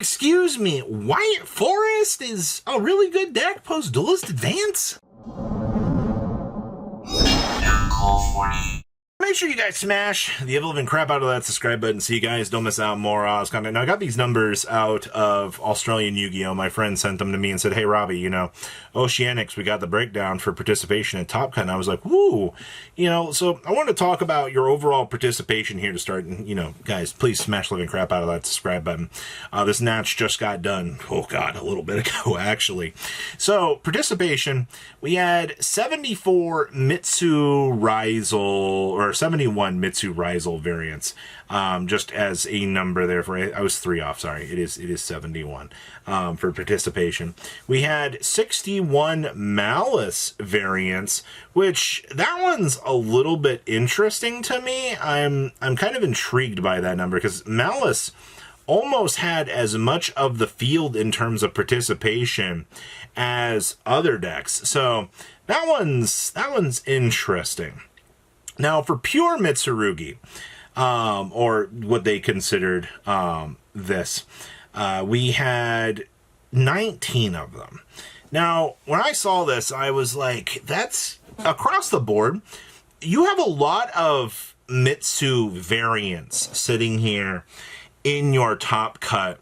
Excuse me, White Forest is a really good deck post Duelist Advance? Make sure you guys smash the ever-living crap out of that subscribe button so you guys don't miss out more Oz content. Now, I got these numbers out of Australian Yu-Gi-Oh! My friend sent them to me and said, hey, Robbie, Oceanics, we got the breakdown for participation in Top Cut. And I was like, woo! So I want to talk about your overall participation here to start. And, guys, please smash the living crap out of that subscribe button. This match just got done. Oh, God, a little bit ago, actually. So, participation, we had 74 Mitsu Rizal, or 71 Mitsu Rizal variants, just as a number there for, I was 3 off, sorry, it is 71 for participation. We had 61 Malice variants, which that one's a little bit interesting to me. I'm kind of intrigued by that number because Malice almost had as much of the field in terms of participation as other decks. So that one's interesting. Now, for pure Mitsurugi, or what they considered this, we had 19 of them. Now, when I saw this, I was like, that's across the board. You have a lot of Mitsu variants sitting here in your top cut,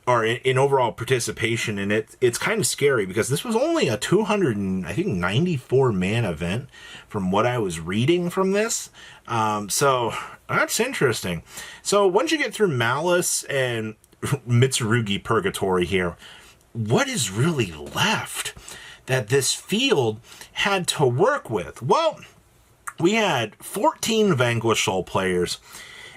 or in overall participation, and it's kind of scary because this was only a 294 man event from what I was reading from this. So that's interesting. So once you get through Malice and Mitsurugi Purgatory here, what is really left that this field had to work with? Well, we had 14 Vanquish Soul players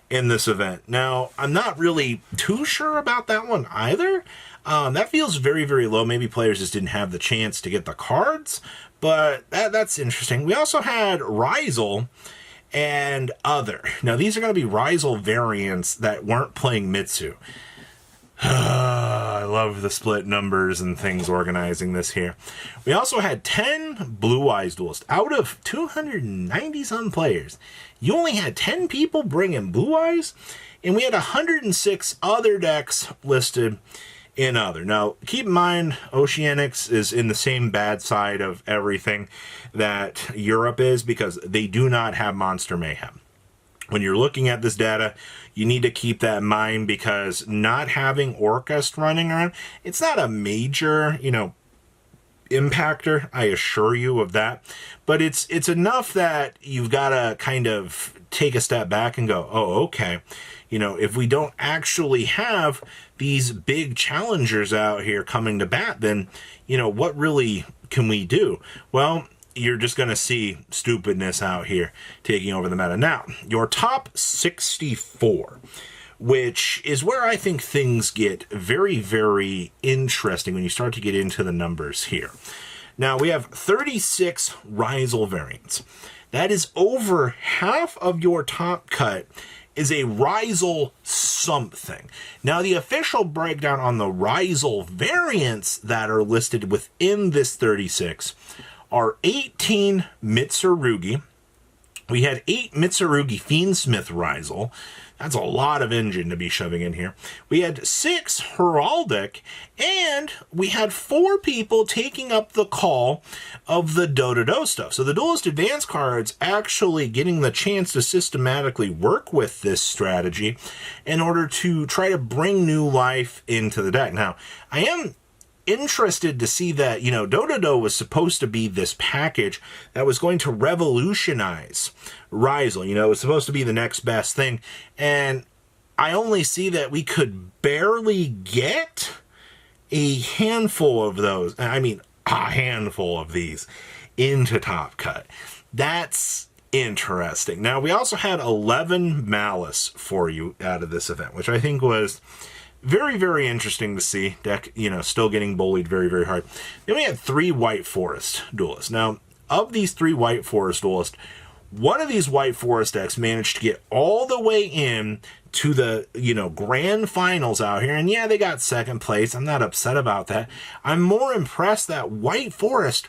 in this event. Now, I'm not really too sure about that one either. That feels very, very low. Maybe players just didn't have the chance to get the cards, but that's interesting. We also had Rizal and other. Now, these are going to be Rizal variants that weren't playing Mitsu. I love the split numbers and things organizing this here. We also had 10 Blue Eyes Duelists. Out of 290-some players, you only had 10 people bringing Blue Eyes, and we had 106 other decks listed in other. Now, keep in mind, Oceanics is in the same bad side of everything that Europe is because they do not have Monster Mayhem. When you're looking at this data, you need to keep that in mind because not having Orcust running around, it's not a major, impactor, I assure you of that. But it's enough that you've got to kind of take a step back and go, oh, okay. If we don't actually have these big challengers out here coming to bat, then, what really can we do? Well, you're just going to see stupidness out here taking over the meta. Now, your top 64, which is where I think things get very, very interesting when you start to get into the numbers here. Now, we have 36 Rizal variants. That is over half of your top cut is a Rizal something. Now, the official breakdown on the Rizal variants that are listed within this 36 are 18 Mitsurugi. We had 8 Mitsurugi Fiendsmith Rizal. That's a lot of engine to be shoving in here. We had 6 Heraldic, and we had 4 people taking up the call of the Do-Do-Do stuff. So the Duelist Advance cards actually getting the chance to systematically work with this strategy in order to try to bring new life into the deck. Now, I am interested to see that, Do-Do-Do was supposed to be this package that was going to revolutionize Rizal. It was supposed to be the next best thing. And I only see that we could barely get a handful of those. I mean, a handful of these into Top Cut. That's interesting. Now, we also had 11 Malice for you out of this event, which I think was very, very interesting to see. Deck, still getting bullied very, very hard. Then we had 3 White Forest Duelists. Now, of these 3 White Forest Duelists, one of these White Forest decks managed to get all the way in to the, grand finals out here. And yeah, they got second place. I'm not upset about that. I'm more impressed that White Forest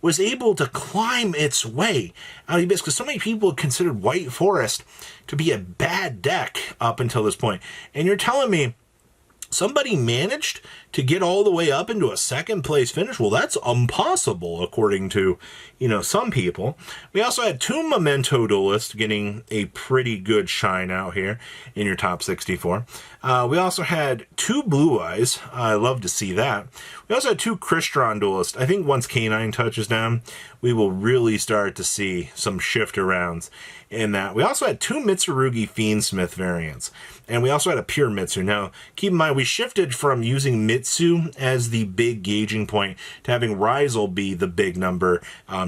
was able to climb its way out of the abyss because so many people considered White Forest to be a bad deck up until this point. And you're telling me somebody managed to get all the way up into a second place finish. Well, that's impossible, according to, some people. We also had 2 Memento Duelists getting a pretty good shine out here in your top 64. We also had 2 Blue Eyes. I love to see that. We also had 2 Crystron Duelists. I think once K9 touches down, we will really start to see some shift arounds in that. We also had 2 Mitsurugi Fiendsmith variants. And we also had a pure Mitsu. Now, keep in mind, we shifted from using Mitsu as the big gauging point to having Ryzel be the big number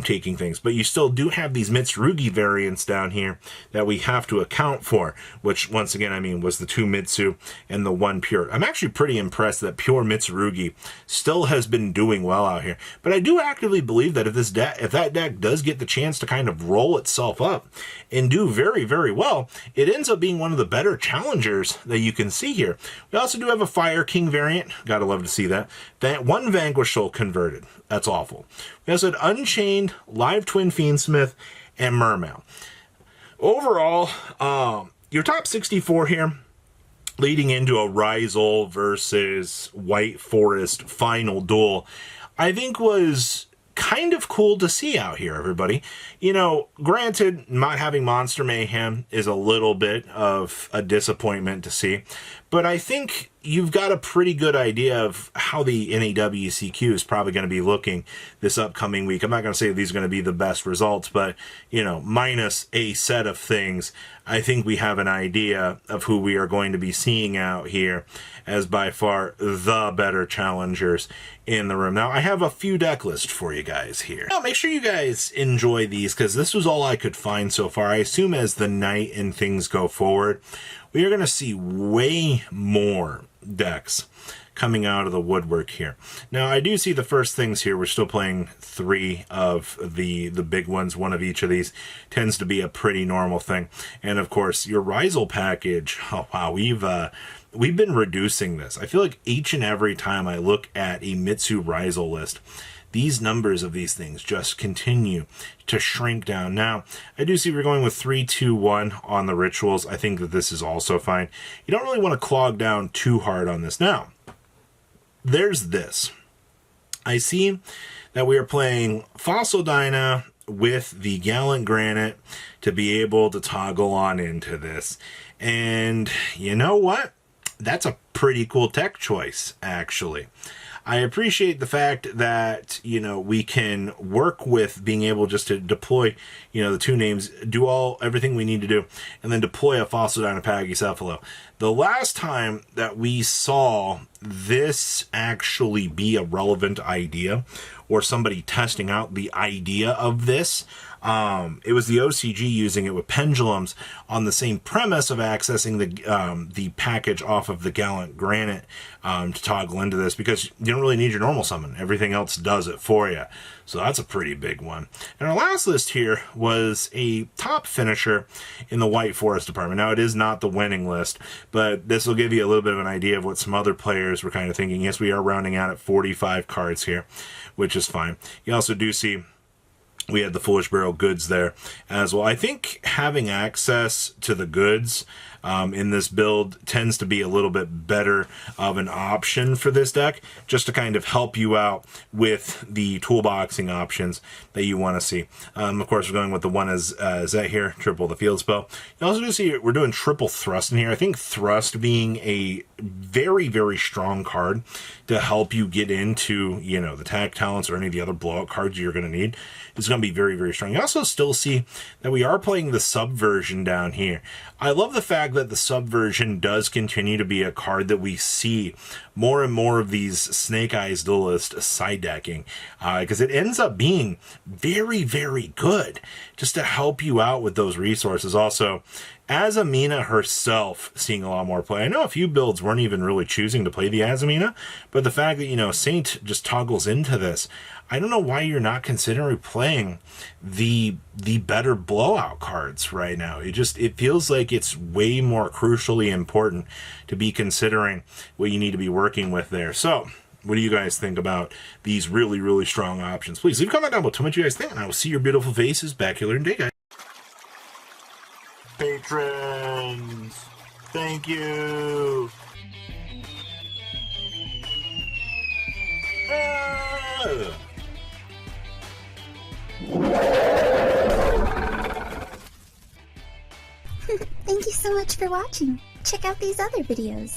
taking things. But you still do have these Mitsurugi variants down here that we have to account for, which, once again, was the 2 Mitsu and the 1 pure. I'm actually pretty impressed that pure Mitsurugi still has been doing well out here. But I do actively believe that if that deck does get the chance to kind of roll itself up and do very, very well, it ends up being one of the better challengers that you can see here. We also do have a Fire King variant. Gotta love to see that. That 1 Vanquish Soul converted. That's awful. We also had Unchained, Live Twin Fiendsmith, and Mermail. Overall, your top 64 here, leading into a Ryzel versus White Forest final duel, I think was kind of cool to see out here, everybody. Granted, not having Monster Mayhem is a little bit of a disappointment to see, but I think you've got a pretty good idea of how the WCQ is probably going to be looking this upcoming week. I'm not going to say these are going to be the best results, but, minus a set of things, I think we have an idea of who we are going to be seeing out here as by far the better challengers in the room. Now, I have a few deck lists for you guys here. Now, make sure you guys enjoy these, because this was all I could find so far. I assume as the night and things go forward, we are going to see way more decks coming out of the woodwork here. Now, I do see the first things here. We're still playing 3 of the big ones. 1 of each of these tends to be a pretty normal thing. And of course, your Ryzel package. Oh wow, we've been reducing this. I feel like each and every time I look at a Mitsu Ryzel list, these numbers of these things just continue to shrink down. Now, I do see we're going with 3, 2, 1 on the rituals. I think that this is also fine. You don't really want to clog down too hard on this. Now, there's this. I see that we are playing Fossil Dyna with the Gallant Granite to be able to toggle on into this. And you know what? That's a pretty cool tech choice, actually. I appreciate the fact that, we can work with being able just to deploy, the 2 names, do everything we need to do, and then deploy a Fossil Dynapachycephalo. The last time that we saw this actually be a relevant idea, or somebody testing out the idea of this, it was the OCG using it with pendulums on the same premise of accessing the package off of the Gallant Granite to toggle into this, because you don't really need your normal summon. Everything else does it for you. So that's a pretty big one. And our last list here was a top finisher in the White Forest department. Now, it is not the winning list, but this will give you a little bit of an idea of what some other players were kind of thinking. Yes, we are rounding out at 45 cards here, which is fine. You also do see we had the Foolish Barrel goods there as well. I think having access to the goods in this build tends to be a little bit better of an option for this deck, just to kind of help you out with the toolboxing options that you want to see. Of course, we're going with the one as that here, triple the field spell. You also do see we're doing triple thrust in here. I think thrust being a very, very strong card to help you get into, the tag talents or any of the other blowout cards you're going to need is going to be very, very strong. You also still see that we are playing the subversion down here. I love the fact that the subversion does continue to be a card that we see more and more of these Snake Eyes Duelist side decking, because it ends up being very, very good just to help you out with those resources. Also, as Amina herself seeing a lot more play. I know a few builds weren't even really choosing to play the Azamina, but the fact that, Saint just toggles into this, I don't know why you're not considering playing the better blowout cards right now. It feels like it's way more crucially important to be considering what you need to be working with there. So, what do you guys think about these really, really strong options? Please leave a comment down below. Tell me what you guys think, and I will see your beautiful faces back here in a day, guys. Patrons, thank you. go. Thank you so much for watching. Check out these other videos.